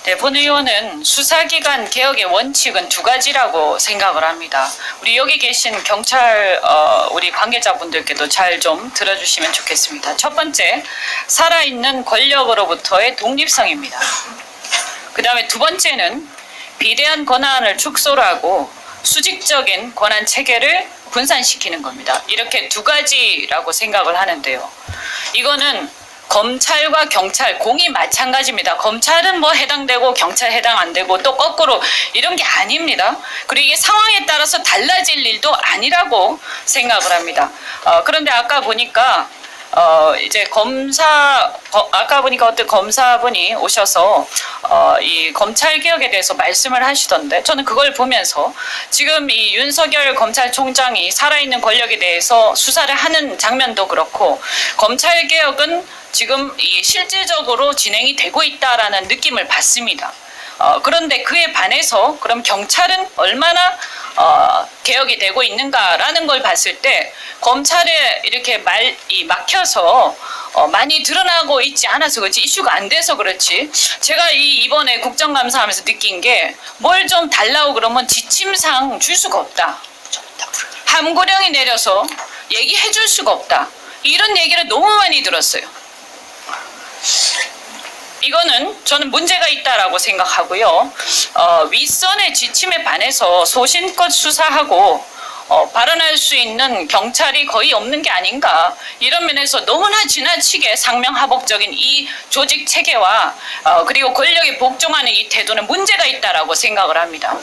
네, 본 의원은 수사기관 개혁의 원칙은 두 가지라고 생각을 합니다. 우리 여기 계신 경찰 우리 관계자분들께도 잘 좀 들어주시면 좋겠습니다. 첫 번째, 살아있는 권력으로부터의 독립성입니다. 그 다음에 두 번째는 비대한 권한을 축소를 하고 수직적인 권한 체계를 분산시키는 겁니다. 이렇게 두 가지라고 생각을 하는데요. 이거는 검찰과 경찰 공이 마찬가지입니다. 검찰은 뭐 해당되고 경찰 해당 안 되고 또 거꾸로 이런 게 아닙니다. 그리고 이게 상황에 따라서 달라질 일도 아니라고 생각을 합니다. 그런데 아까 보니까 이제 아까 보니까 어떤 검사분이 오셔서 이 검찰 개혁에 대해서 말씀을 하시던데 저는 그걸 보면서 지금 이 윤석열 검찰총장이 살아있는 권력에 대해서 수사를 하는 장면도 그렇고 검찰 개혁은 지금 이 실질적으로 진행이 되고 있다라는 느낌을 받습니다. 그런데 그에 반해서 그럼 경찰은 얼마나 개혁이 되고 있는가라는 걸 봤을 때 검찰에 이렇게 막혀서 많이 드러나고 있지 않아서 그렇지 이슈가 안 돼서 그렇지 제가 이번에 국정감사하면서 느낀 게 뭘 좀 달라고 그러면 지침상 줄 수가 없다. 함구령이 내려서 얘기해 줄 수가 없다. 이런 얘기를 너무 많이 들었어요. 이거는 저는 문제가 있다라고 생각하고요. 윗선의 지침에 반해서 소신껏 수사하고 발언할 수 있는 경찰이 거의 없는 게 아닌가 이런 면에서 너무나 지나치게 상명하복적인 이 조직 체계와 그리고 권력에 복종하는 이 태도는 문제가 있다라고 생각을 합니다.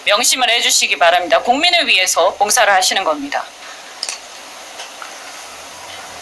명심을 해주시기 바랍니다. 국민을 위해서 봉사를 하시는 겁니다.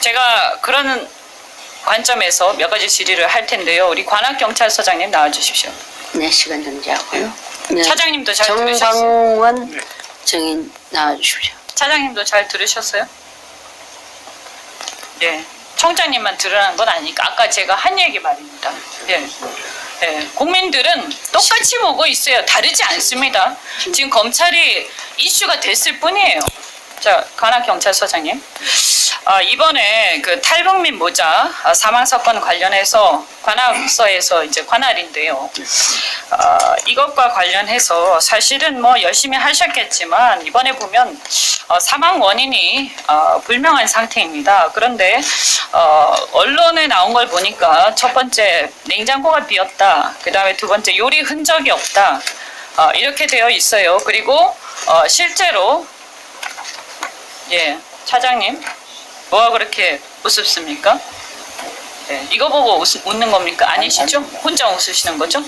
제가 그런 관점에서 몇 가지 질의를 할 텐데요. 우리 관악경찰서장님 나와주십시오. 네, 시간 정지하고요. 네. 차장님도 잘 들으셨어요? 정광원 증인 나와주십시오. 차장님도 잘 들으셨어요? 네. 청장님만 들으라는 건 아니니까 아까 제가 한 얘기 말입니다. 예. 네. 국민들은 똑같이 보고 있어요. 다르지 않습니다. 지금 검찰이 이슈가 됐을 뿐이에요. 자, 관악경찰서장님. 이번에 그 탈북민 모자 사망 사건 관련해서 관악서에서 이제 관할인데요. 이것과 관련해서 사실은 뭐 열심히 하셨겠지만 이번에 보면 사망 원인이 불명한 상태입니다. 그런데 언론에 나온 걸 보니까 첫 번째 냉장고가 비었다. 그 다음에 두 번째 요리 흔적이 없다. 이렇게 되어 있어요. 그리고 실제로 예, 차장님 뭐가 그렇게 우습습니까? 네, 이거 보고 웃는 겁니까? 아니시죠? 혼자 웃으시는 거죠?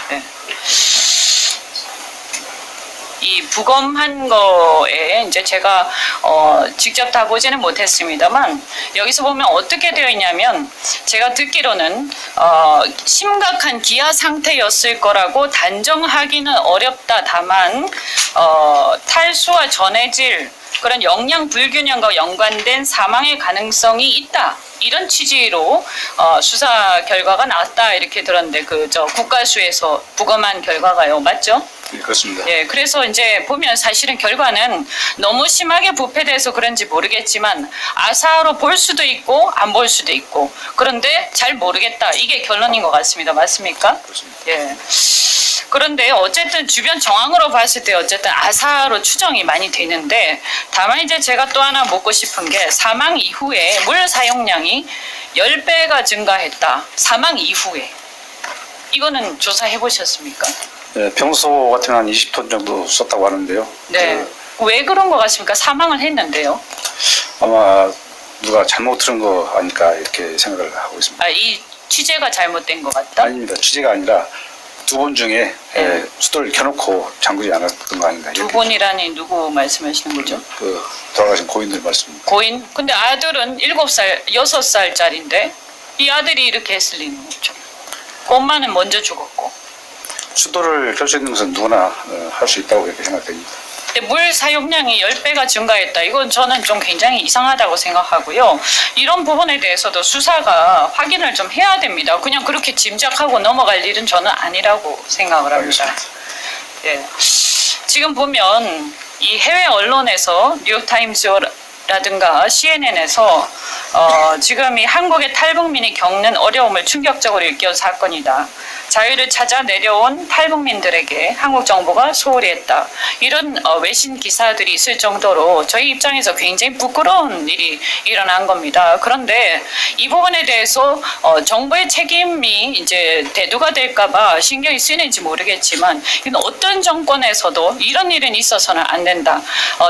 네. 이 부검한 거에 이제 제가 직접 다 보지는 못했습니다만 여기서 보면 어떻게 되어 있냐면 제가 듣기로는 심각한 기아 상태였을 거라고 단정하기는 어렵다. 다만 탈수와 전해질 그런 영양 불균형과 연관된 사망의 가능성이 있다. 이런 취지로 수사 결과가 나왔다 이렇게 들었는데 저 국가수에서 부검한 결과가요. 맞죠? 네, 그렇습니다. 예, 그래서 이제 보면 사실은 결과는 너무 심하게 부패돼서 그런지 모르겠지만 아사로 볼 수도 있고 안 볼 수도 있고 그런데 잘 모르겠다. 이게 결론인 것 같습니다. 맞습니까? 그렇습니다. 예. 그런데 어쨌든 주변 정황으로 봤을 때 어쨌든 아사로 추정이 많이 되는데 다만 이제 제가 또 하나 묻고 싶은 게 사망 이후에 물 사용량이 10배가 증가했다. 사망 이후에. 이거는 조사해 보셨습니까? 네, 평소 같으면 한 20톤 정도 썼다고 하는데요. 네. 왜 그런 것 같습니까? 사망을 했는데요. 아마 누가 잘못 들은 거 아닐까 이렇게 생각을 하고 있습니다. 이 취재가 잘못된 것 같다? 아닙니다. 취재가 아니라 두 분 중에 네. 수도를 켜놓고 잠그지 않았던 거 아닌가. 두 분이라니 누구 말씀하시는 거죠? 그 돌아가신 고인들 말씀입니다. 고인? 근데 아들은 7살, 6살짜리인데 이 아들이 이렇게 했을 리는 없죠. 엄마는 먼저 죽었고. 수도를 켤 수 있는 것은 누구나 할 수 있다고 이렇게 생각됩니다. 근데 물 사용량이 10배가 증가했다. 이건 저는 좀 굉장히 이상하다고 생각하고요. 이런 부분에 대해서도 수사가 확인을 좀 해야 됩니다. 그냥 그렇게 짐작하고 넘어갈 일은 저는 아니라고 생각을 합니다. 알겠습니다. 예. 지금 보면 이 해외 언론에서 뉴욕타임스라든가 CNN에서 지금 이 한국의 탈북민이 겪는 어려움을 충격적으로 일깨운 사건이다. 자유를 찾아 내려온 탈북민들에게 한국 정부가 소홀히 했다. 이런 외신 기사들이 있을 정도로 저희 입장에서 굉장히 부끄러운 일이 일어난 겁니다. 그런데 이 부분에 대해서 정부의 책임이 이제 대두가 될까봐 신경이 쓰이는지 모르겠지만 이건 어떤 정권에서도 이런 일은 있어서는 안 된다.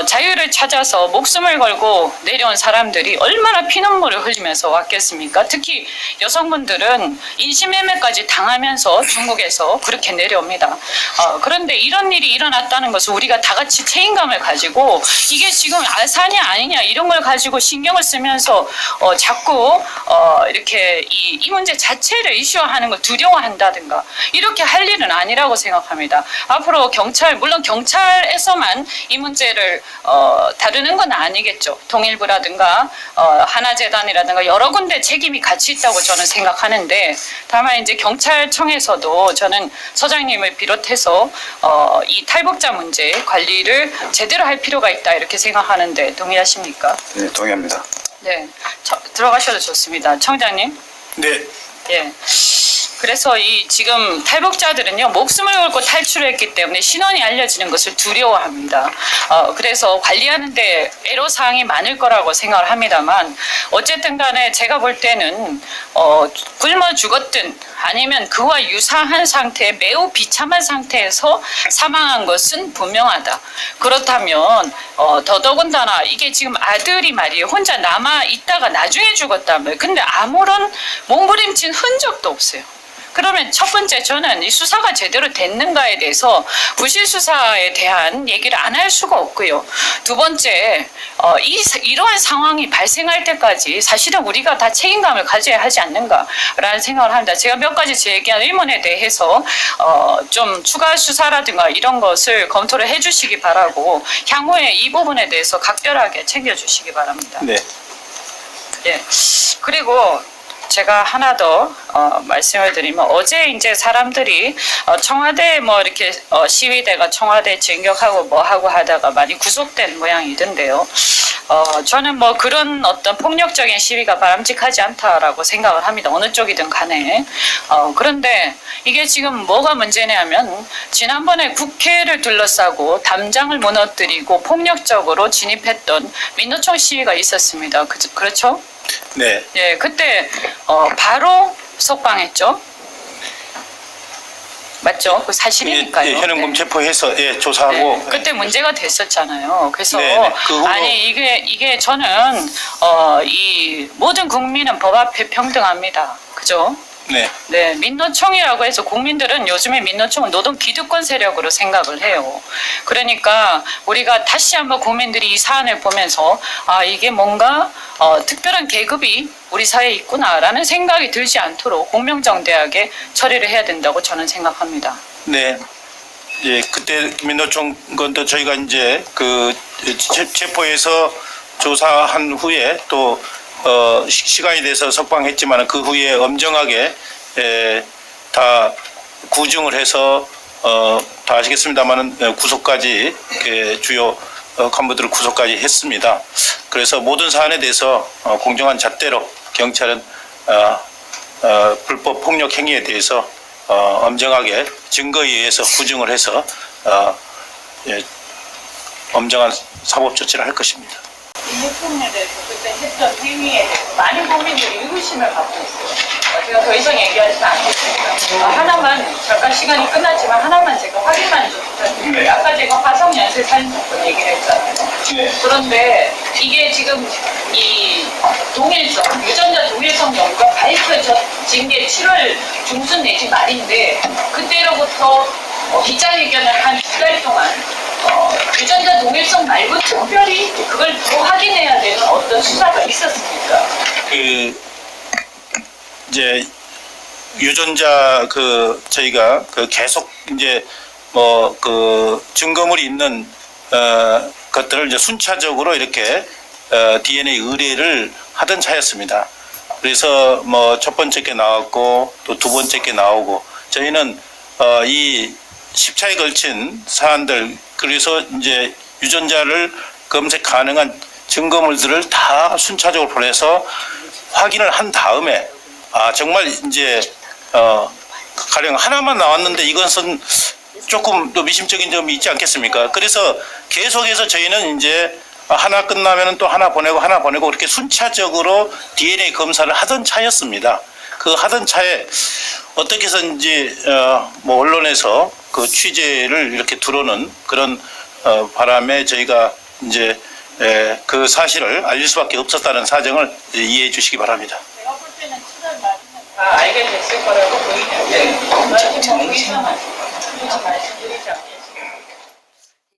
자유를 찾아서 목숨을 걸고 내려온 사람들이 얼마나 피눈물을 흘리면서 왔겠습니까? 특히 여성분들은 인신매매까지 당하면서 중국에서 그렇게 내려옵니다. 그런데 이런 일이 일어났다는 것을 우리가 다 같이 책임감을 가지고 이게 지금 아사냐 아니냐 이런 걸 가지고 신경을 쓰면서 자꾸 이렇게 이 문제 자체를 이슈화하는 걸 두려워한다든가 이렇게 할 일은 아니라고 생각합니다. 앞으로 물론 경찰에서만 이 문제를 다루는 건 아니겠죠. 통일부라든가 하나재단이라든가 여러 군데 책임이 같이 있다고 저는 생각하는데 다만 이제 경찰청에서도 저는 서장님을 비롯해서 이 탈북자 문제 관리를 제대로 할 필요가 있다 이렇게 생각하는데 동의하십니까? 네, 동의합니다. 네, 들어가셔도 좋습니다. 청장님. 네. 예. 그래서 이 지금 탈북자들은요 목숨을 걸고 탈출했기 때문에 신원이 알려지는 것을 두려워합니다. 그래서 관리하는데 애로사항이 많을 거라고 생각을 합니다만 어쨌든 간에 제가 볼 때는 굶어 죽었든 아니면 그와 유사한 상태 매우 비참한 상태에서 사망한 것은 분명하다. 그렇다면 더더군다나 이게 지금 아들이 말이에요 혼자 남아 있다가 나중에 죽었다면 근데 아무런 몸부림친 흔적도 없어요. 그러면 첫 번째 저는 이 수사가 제대로 됐는가에 대해서 부실 수사에 대한 얘기를 안 할 수가 없고요. 두 번째 이러한 상황이 발생할 때까지 사실은 우리가 다 책임감을 가져야 하지 않는가라는 생각을 합니다. 제가 몇 가지 제기한 의문에 대해서 좀 추가 수사라든가 이런 것을 검토를 해주시기 바라고 향후에 이 부분에 대해서 각별하게 챙겨주시기 바랍니다. 네. 예. 그리고 제가 하나 더 말씀을 드리면 어제 이제 사람들이 청와대 뭐 이렇게 시위대가 청와대 진격하고 뭐 하고 하다가 많이 구속된 모양이던데요. 저는 뭐 그런 어떤 폭력적인 시위가 바람직하지 않다라고 생각을 합니다. 어느 쪽이든 간에. 그런데 이게 지금 뭐가 문제냐면 지난번에 국회를 둘러싸고 담장을 무너뜨리고 폭력적으로 진입했던 민노총 시위가 있었습니다. 그렇죠? 네. 예, 그때 바로 석방했죠. 맞죠? 그 사실이니까요. 예, 현행범 네. 체포해서 예, 조사하고. 네, 그때 문제가 됐었잖아요. 그래서 네, 네. 그 후로- 아니 이게 저는 이 모든 국민은 법 앞에 평등합니다. 그죠? 네. 네, 민노총이라고 해서 국민들은 요즘에 민노총은 노동 기득권 세력으로 생각을 해요. 그러니까 우리가 다시 한번 국민들이 이 사안을 보면서 이게 뭔가 특별한 계급이 우리 사회에 있구나라는 생각이 들지 않도록 공명정대하게 처리를 해야 된다고 저는 생각합니다. 네. 예, 그때 민노총 건도 저희가 이제 그 체포해서 조사한 후에 또 시간이 돼서 석방했지만 그 후에 엄정하게 다 구중을 해서 다 아시겠습니다만은 구속까지 주요 간부들을 구속까지 했습니다. 그래서 모든 사안에 대해서 공정한 잣대로 경찰은 불법 폭력 행위에 대해서 엄정하게 증거에 의해서 구중을 해서 엄정한 사법 조치를 할 것입니다. 민노총에 대해서 그때 했던 행위에 대해서 많은 국민들이 의구심을 갖고 있어요. 제가 더 이상 얘기하지는 않겠습니다. 하나만 잠깐 시간이 끝났지만 하나만 제가 확인만 좀 부탁드립니다. 네. 아까 제가 화성연쇄 살인 사건 얘기를 했잖아요. 네. 그런데 이게 지금 이 유전자 동일성 연구가 밝혀진 게 7월 중순 내지 말인데 그때로부터 기자회견을 한 2달 동안 유전자 동일성 말고 특별히 그걸 더 확인해야 되는 어떤 수사가 있었습니까? 이제 유전자 저희가 계속 이제 뭐 증거물이 있는 것들을 이제 순차적으로 이렇게 DNA 의뢰를 하던 차였습니다. 그래서 뭐 첫 번째 게 나왔고 또 두 번째 게 나오고 저희는 이 10차에 걸친 사안들 그래서 이제 유전자를 검색 가능한 증거물들을 다 순차적으로 보내서 확인을 한 다음에 정말 이제 가령 하나만 나왔는데 이것은 조금 또 미심적인 점이 있지 않겠습니까? 그래서 계속해서 저희는 이제 하나 끝나면은 또 하나 보내고 그렇게 순차적으로 DNA 검사를 하던 차였습니다. 그 하던 차에 어떻게 해서인지 뭐 언론에서 그 취재를 이렇게 들어오는 그런 바람에 저희가 이제 그 사실을 알릴 수밖에 없었다는 사정을 이해해 주시기 바랍니다. 제가 볼 때는 7월 마지막 다 알게 됐을 거라고 보이는데.